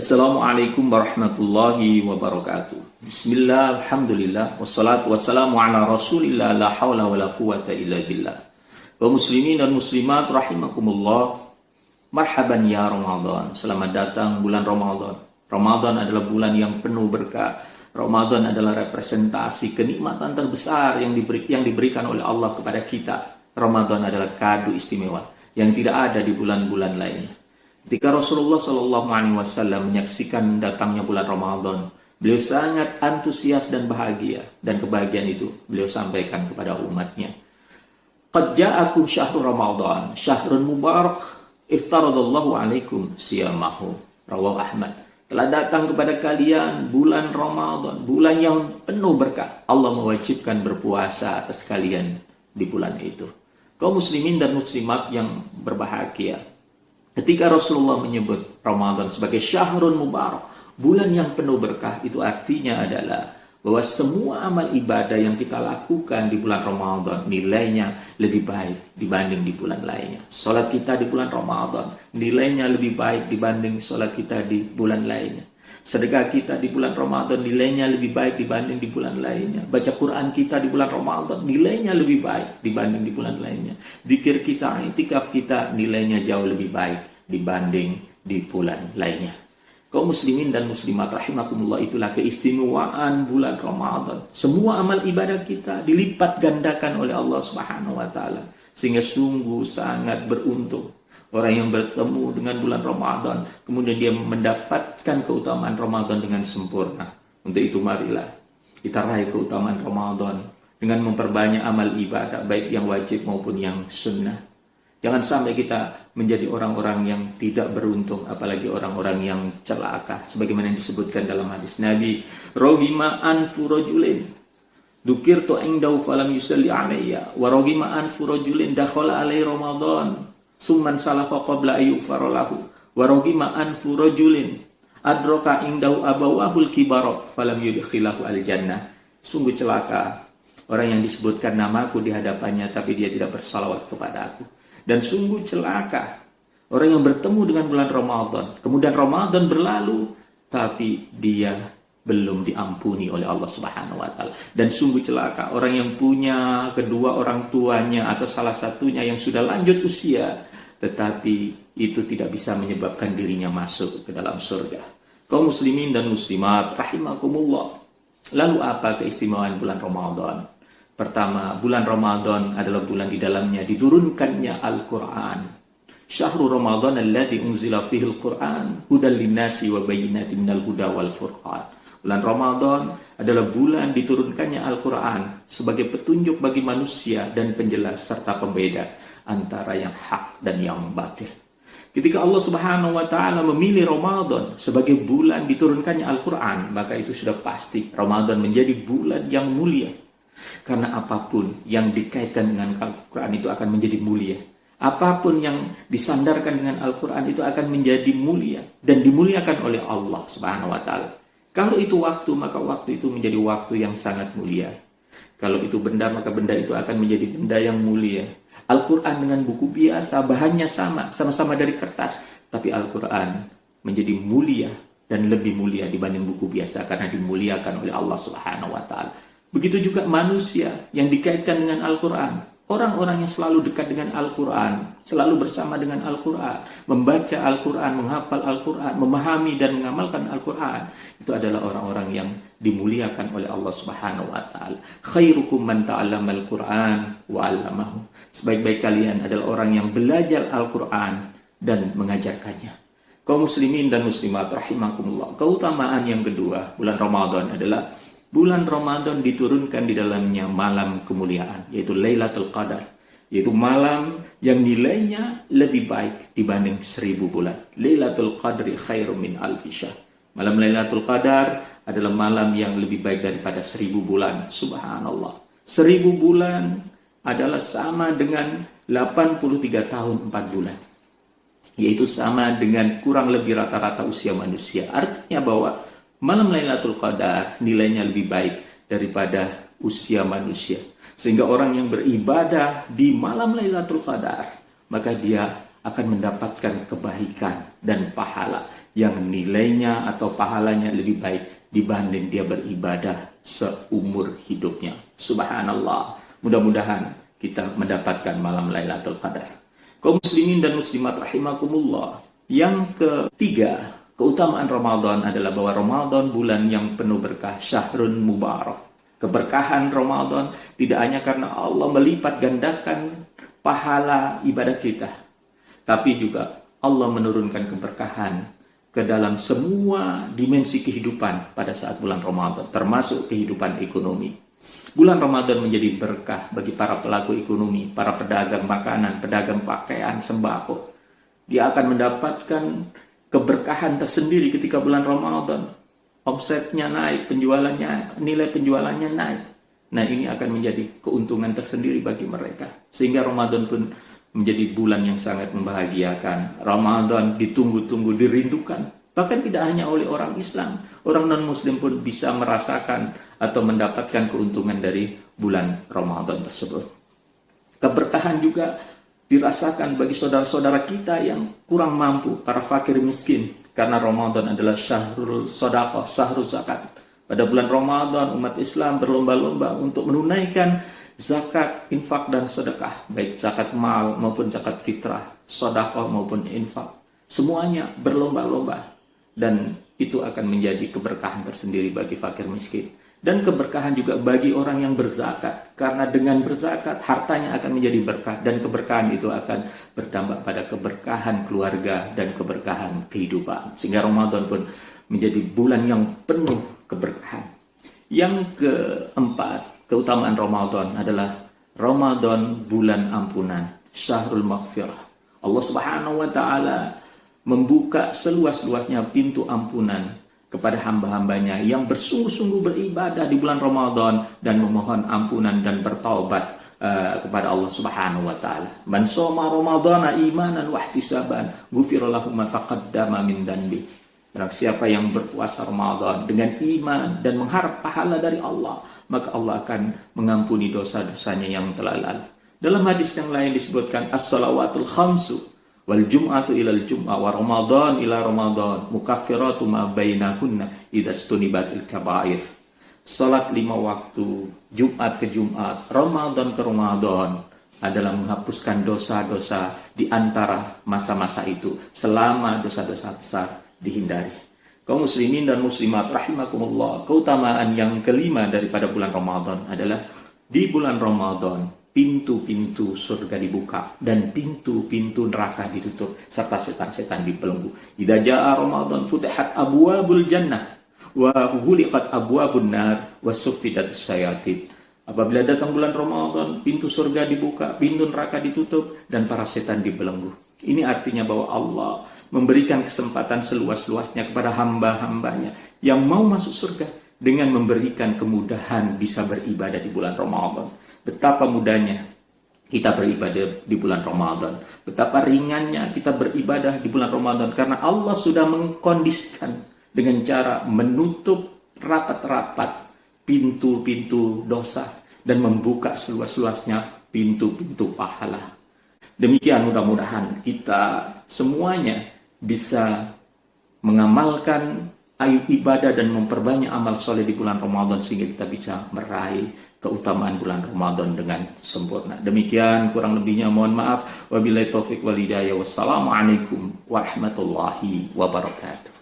Assalamualaikum warahmatullahi wabarakatuh. Bismillah, alhamdulillah, wassalatu wassalamu ala rasulillah, la hawla wa la quwata illa billah. Wa muslimin dan muslimat rahimakumullah. Marhaban ya Ramadan. Selamat datang bulan Ramadan. Ramadan adalah bulan yang penuh berkah. Ramadan adalah representasi kenikmatan terbesar yang diberikan oleh Allah kepada kita. Ramadan adalah kado istimewa yang tidak ada di bulan-bulan lainnya. Ketika Rasulullah SAW menyaksikan datangnya bulan Ramadan, beliau sangat antusias dan bahagia, dan kebahagiaan itu beliau sampaikan kepada umatnya. Qad ja'akum syahrul Ramadan, syahrun mubarak, iftaradallahu alaikum siyamahu. Rawahu Ahmad. Telah datang kepada kalian bulan Ramadan, bulan yang penuh berkah. Allah mewajibkan berpuasa atas kalian di bulan itu. Kaum muslimin dan muslimat yang berbahagia, ketika Rasulullah menyebut Ramadan sebagai syahrun mubarak, bulan yang penuh berkah, itu artinya adalah bahwa semua amal ibadah yang kita lakukan di bulan Ramadan nilainya lebih baik dibanding di bulan lainnya. Salat kita di bulan Ramadan nilainya lebih baik dibanding salat kita di bulan lainnya. Sedekah kita di bulan Ramadan nilainya lebih baik dibanding di bulan lainnya. Baca Quran kita di bulan Ramadan nilainya lebih baik dibanding di bulan lainnya. Zikir kita, i'tikaf kita nilainya jauh lebih baik dibanding di bulan lainnya. Kaum muslimin dan muslimat rahimakumullah, itulah keistimewaan bulan Ramadan. Semua amal ibadah kita dilipat gandakan oleh Allah Subhanahu wa taala, sehingga sungguh sangat beruntung orang yang bertemu dengan bulan Ramadan, kemudian dia mendapatkan keutamaan Ramadan dengan sempurna. Untuk itu marilah kita raih keutamaan Ramadan dengan memperbanyak amal ibadah, baik yang wajib maupun yang sunnah. Jangan sampai kita menjadi orang-orang yang tidak beruntung, apalagi orang-orang yang celaka. Sebagaimana yang disebutkan dalam hadis Nabi, Rogima anfu rajulin dukirtu indau falam yusalli alayya, wa rogima anfu rajulin dakhala alai Ramadan summan salafa qabla ayyufar lahu, wa rogima anfu rajulin adroka indau abawahul kibarok falam yudkhilahu al-jannah. Sungguh celaka orang yang disebutkan namaku di hadapannya tapi dia tidak bersalawat kepada aku. Dan sungguh celaka orang yang bertemu dengan bulan Ramadan, kemudian Ramadan berlalu tapi dia belum diampuni oleh Allah Subhanahu wa taala. Dan sungguh celaka orang yang punya kedua orang tuanya atau salah satunya yang sudah lanjut usia, tetapi itu tidak bisa menyebabkan dirinya masuk ke dalam surga. Kaum muslimin dan muslimat rahimakumullah. Lalu apa keistimewaan bulan Ramadan? Pertama, bulan Ramadan adalah bulan di dalamnya diturunkannya Al-Quran. Syahrul Ramadan alladzi unzila fihi al-Quran hudal linnasi wa bayyinatin minal huda wal furqan. Bulan Ramadan adalah bulan diturunkannya Al-Quran sebagai petunjuk bagi manusia dan penjelas serta pembeda antara yang hak dan yang batil. Ketika Allah Subhanahu wa taala memilih Ramadan sebagai bulan diturunkannya Al-Quran, maka itu sudah pasti Ramadan menjadi bulan yang mulia. Karena apapun yang dikaitkan dengan Al-Quran itu akan menjadi mulia. Apapun yang disandarkan dengan Al-Quran itu akan menjadi mulia dan dimuliakan oleh Allah Subhanahu wa taala. Kalau itu waktu, maka waktu itu menjadi waktu yang sangat mulia. Kalau itu benda, maka benda itu akan menjadi benda yang mulia. Al-Quran dengan buku biasa, bahannya sama-sama dari kertas, tapi Al-Quran menjadi mulia dan lebih mulia dibanding buku biasa karena dimuliakan oleh Allah Subhanahu wa taala. Begitu juga manusia yang dikaitkan dengan Al-Quran. Orang-orang yang selalu dekat dengan Al-Quran, selalu bersama dengan Al-Quran, membaca Al-Quran, menghafal Al-Quran, memahami dan mengamalkan Al-Quran, itu adalah orang-orang yang dimuliakan oleh Allah Subhanahu wa taala. Khairukum man ta'allama Al-Quran wa 'allamahu. Sebaik-baik kalian adalah orang yang belajar Al-Quran dan mengajarkannya. Kaum muslimin dan muslimat rahimakumullah. Keutamaan yang kedua, bulan Ramadan adalah bulan Ramadan diturunkan di dalamnya malam kemuliaan, yaitu Lailatul Qadar, yaitu malam yang nilainya lebih baik dibanding 1000 bulan. Lailatul Qadri khairum min alfi syahr. Malam Lailatul Qadar adalah malam yang lebih baik daripada 1000 bulan. Subhanallah. 1000 bulan adalah sama dengan 83 tahun 4 bulan. Yaitu sama dengan kurang lebih rata-rata usia manusia. Artinya bahwa malam Lailatul Qadar nilainya lebih baik daripada usia manusia. Sehingga orang yang beribadah di malam Lailatul Qadar, maka dia akan mendapatkan kebaikan dan pahala yang nilainya atau pahalanya lebih baik dibanding dia beribadah seumur hidupnya. Subhanallah. Mudah-mudahan kita mendapatkan malam Lailatul Qadar. Kaum muslimin dan muslimat rahimakumullah. Yang ketiga, keutamaan Ramadan adalah bahwa Ramadan bulan yang penuh berkah, syahrun mubarak. Keberkahan Ramadan tidak hanya karena Allah melipat gandakan pahala ibadah kita, tapi juga Allah menurunkan keberkahan ke dalam semua dimensi kehidupan pada saat bulan Ramadan, termasuk kehidupan ekonomi. Bulan Ramadan menjadi berkah bagi para pelaku ekonomi, para pedagang makanan, pedagang pakaian, sembako. Dia akan mendapatkan keberkahan tersendiri ketika bulan Ramadan. Omsetnya naik, nilai penjualannya naik. Nah, ini akan menjadi keuntungan tersendiri bagi mereka. Sehingga Ramadan pun menjadi bulan yang sangat membahagiakan. Ramadan ditunggu-tunggu, dirindukan. Bahkan tidak hanya oleh orang Islam, orang non-Muslim pun bisa merasakan atau mendapatkan keuntungan dari bulan Ramadan tersebut. Keberkahan juga dirasakan bagi saudara-saudara kita yang kurang mampu, para fakir miskin. Karena Ramadan adalah syahrul sedekah, syahrul zakat. Pada bulan Ramadan, umat Islam berlomba-lomba untuk menunaikan zakat, infak, dan sedekah. Baik zakat mal maupun zakat fitrah, sedekah maupun infak. Semuanya berlomba-lomba. Dan itu akan menjadi keberkahan tersendiri bagi fakir miskin. Dan keberkahan juga bagi orang yang berzakat. Karena dengan berzakat, hartanya akan menjadi berkah. Dan keberkahan itu akan berdampak pada keberkahan keluarga dan keberkahan kehidupan. Sehingga Ramadan pun menjadi bulan yang penuh keberkahan. Yang keempat, keutamaan Ramadan adalah Ramadan bulan ampunan, syahrul maghfirah. Allah Subhanahu wa taala membuka seluas-luasnya pintu ampunan kepada hamba-hambanya yang bersungguh-sungguh beribadah di bulan Ramadan dan memohon ampunan dan bertaubat kepada Allah Subhanahu wa taala. Man shoma ramadhana imanan wa ihtisaban, ghufira lahu ma taqaddama min dhanbi. Barang siapa yang berpuasa Ramadan dengan iman dan mengharap pahala dari Allah, maka Allah akan mengampuni dosa-dosanya yang telah lalu. Dalam hadis yang lain disebutkan as-salawatul khamsu wal jum'atu ilal jum'ah wa Ramadan ila Ramadan mukaffiratu ma bainahunna idza stunibatil kaba'ir. Salat 5 waktu, Jumat ke Jumat, Ramadan ke Ramadan adalah menghapuskan dosa-dosa di antara masa-masa itu selama dosa-dosa besar dihindari. Kaum muslimin dan muslimat rahimakumullah, keutamaan yang kelima daripada bulan Ramadan adalah di bulan Ramadan pintu-pintu surga dibuka dan pintu-pintu neraka ditutup serta setan-setan dibelenggu. Idza jaa Ramadan futihat abwabul jannah wa ghuliqat abwabun nar wa suffidat syayatin. Apabila datang bulan Ramadan, pintu surga dibuka, pintu neraka ditutup dan para setan dibelenggu. Ini artinya bahwa Allah memberikan kesempatan seluas-luasnya kepada hamba-hambanya yang mau masuk surga dengan memberikan kemudahan bisa beribadah di bulan Ramadan. Betapa mudahnya kita beribadah di bulan Ramadan. Betapa ringannya kita beribadah di bulan Ramadan. Karena Allah sudah mengkondisikan dengan cara menutup rapat-rapat pintu-pintu dosa dan membuka seluas-luasnya pintu-pintu pahala. Demikian mudah-mudahan kita semuanya bisa mengamalkan ibadah dan memperbanyak amal soleh di bulan Ramadan sehingga kita bisa meraih keutamaan bulan Ramadan dengan sempurna. Demikian kurang lebihnya mohon maaf. Wabillahi taufik wal hidayah. Wassalamualaikum warahmatullahi wabarakatuh.